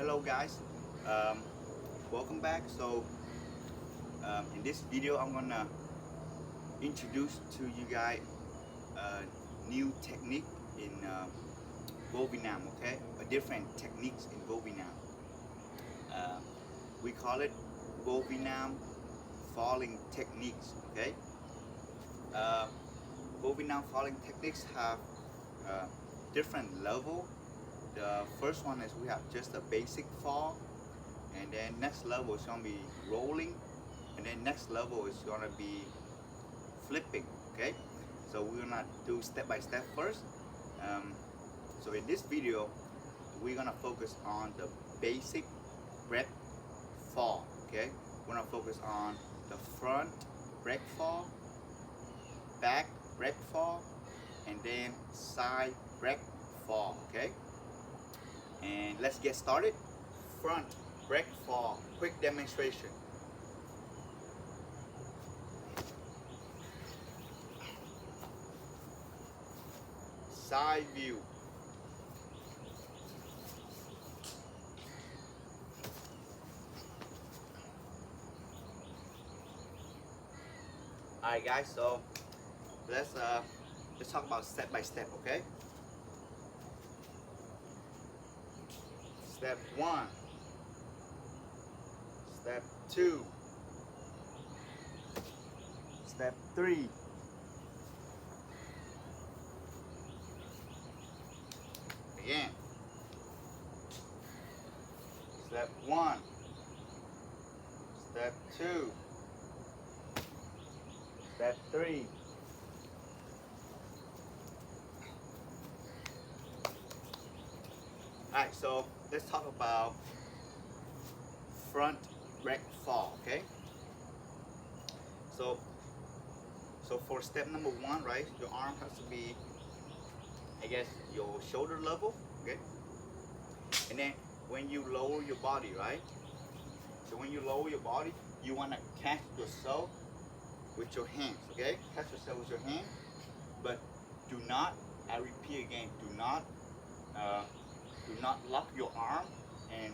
Hello guys, um, welcome back. In this video I'm gonna introduce to you guys a new technique in VoViNam, okay? A different techniques in VoViNam. Uh, we call it VoViNam falling techniques, okay? Uh, VoViNam falling techniques have uh, different level. The first one is we have just a basic fall, and then next level is gonna be rolling, and then next level is gonna be flipping. Okay, so we're gonna do step by step first. So in this video we're gonna focus on the basic break fall. Okay, we're gonna focus on the front break fall, back break fall, and then side break fall. Okay, and let's get started. Front break fall, quick demonstration. Side view. Alright guys, so let's talk about step by step, okay? Step 1, step 2, step 3, again, step 1, step 2, step 3, alright, so let's talk about front break fall, okay? So for step number 1, right, your arm has to be, I guess, your shoulder level, okay? And then when you lower your body, right? So when you lower your body, you want to catch yourself with your hands, okay? Catch yourself with your hand, but do not, I repeat again, do not lock your arm and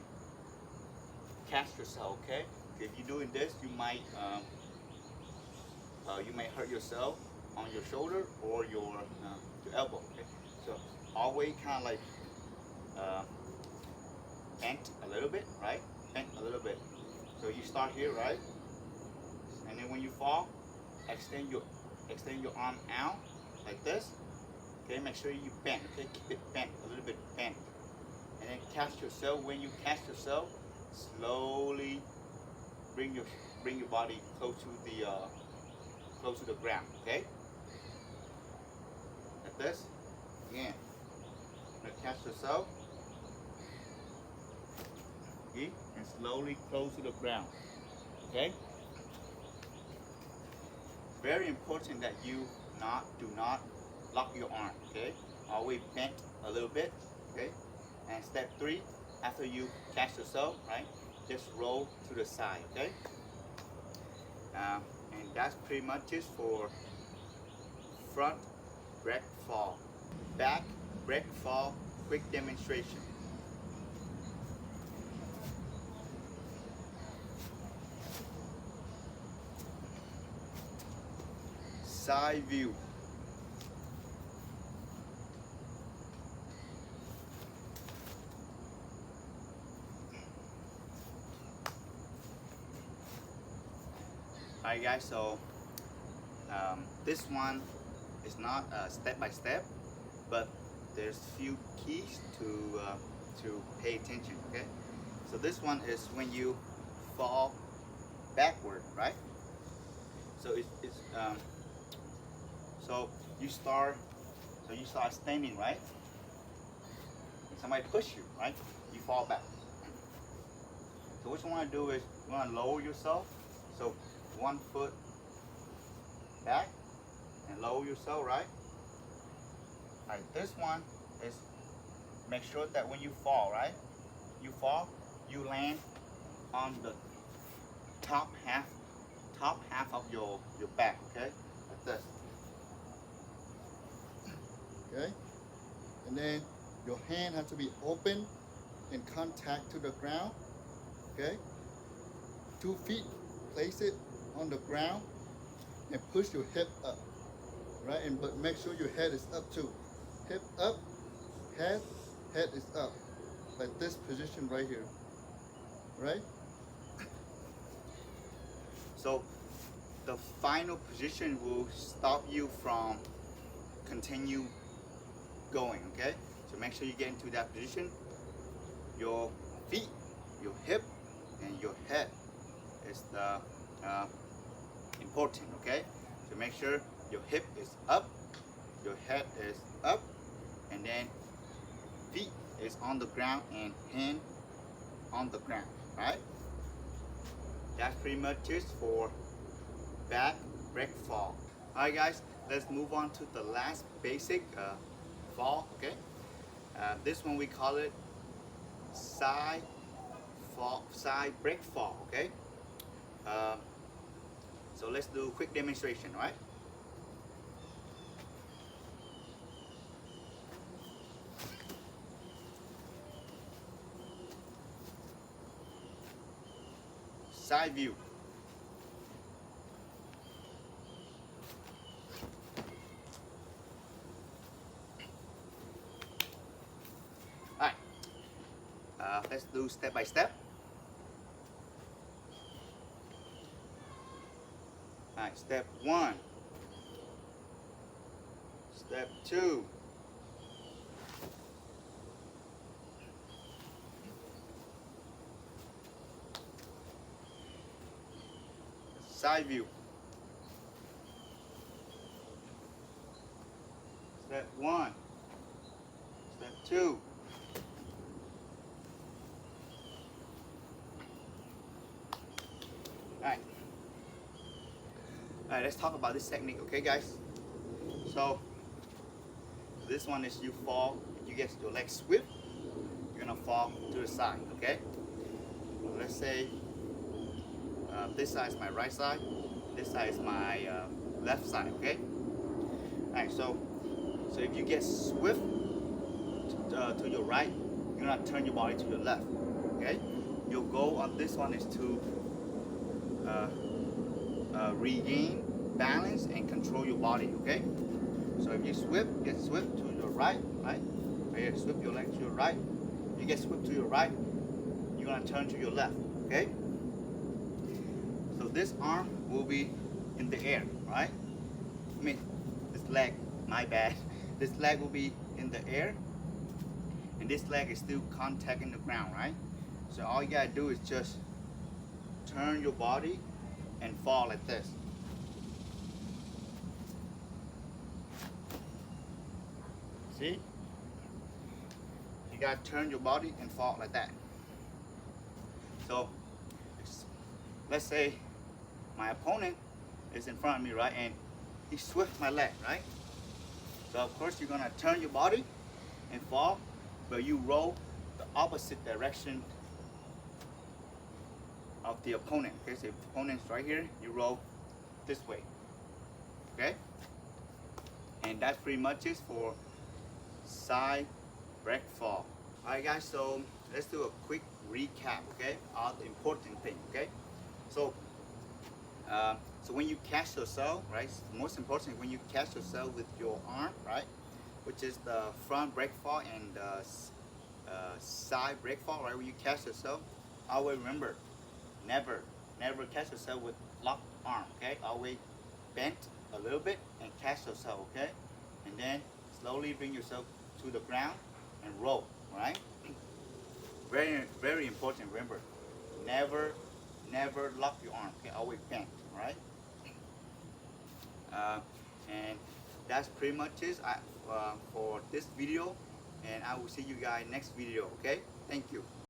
catch yourself, okay? If you're doing this, you might hurt yourself on your shoulder or your elbow, okay? So always kind of like bent a little bit, right? Bent a little bit. So you start here, right? And then when you fall, extend your arm out like this. Okay, make sure you bend. Okay, keep it bent, a little bit bent. And then catch yourself. When you catch yourself, slowly bring your body close to the ground. Okay, like this. Again, catch yourself. Okay, and slowly close to the ground. Okay. Very important that you do not lock your arm. Okay, always bent a little bit. Okay, and step 3, after you catch yourself, right, just roll to the side. Okay, and that's pretty much it for front break fall. Back break fall, quick demonstration. Side view. Alright guys, so this one is not step by step, but there's few keys to pay attention. Okay, so this one is when you fall backward, right? So so you start standing, right? Somebody push you, right? You fall back. So what you want to do is you want to lower yourself. So 1 foot back and lower yourself, right? Alright, this one is make sure that when you fall, right? You fall, you land on the top half of your back, okay? Like this. Okay? And then your hand has to be open in contact to the ground. Okay, 2 feet, place it on the ground and push your hip up, right? And but make sure your head is up too. Hip up, head, head is up, like this position right here, right? So the final position will stop you from continue going, okay? So make sure you get into that position. Your feet, your hip, and your head is the important, okay? So make sure your hip is up, your head is up, and then feet is on the ground and hand on the ground, right? That's pretty much it for back breakfall. Alright guys, let's move on to the last basic fall, okay? This one we call it side breakfall, okay? So let's do a quick demonstration, right? Side view. Alright, let's do step by step. Alright, step 1, step 2, side view. Step 1, step 2, alright. Alright, let's talk about this technique, okay guys? So this one is you fall, you get your legs swift, you're gonna fall to the side, okay? Let's say this side is my right side, this side is my left side, okay? Alright, so if you get swift to your right, you're gonna turn your body to your left, okay? Your goal on this one is to regain balance and control your body, okay? So if you get swift to your right, right? Right here, swift your leg to your right. You get swift to your right, you're gonna turn to your left, okay? So this arm will be in the air, right? I mean, this leg, my bad. This leg will be in the air, and this leg is still contacting the ground, right? So all you gotta do is just turn your body and fall like this. See? You gotta turn your body and fall like that. So let's say my opponent is in front of me, right? And he swift my leg, right? So of course you're gonna turn your body and fall, but you roll the opposite direction of the opponent. Okay, so if the opponent's right here, you roll this way. Okay? And that's pretty much it for side breakfall. Alright guys, so let's do a quick recap, okay? All the important things, okay? So when you catch yourself, right? Most important when you catch yourself with your arm, right? Which is the front breakfall and the side breakfall, right? When you catch yourself, always remember, never catch yourself with locked arm, okay? Always bend a little bit and catch yourself, okay? And then slowly bring yourself to the ground and roll, right? Very important, remember, never lock your arm, okay? Always bend, right? And that's pretty much it for this video, and I will see you guys next video, okay? Thank you.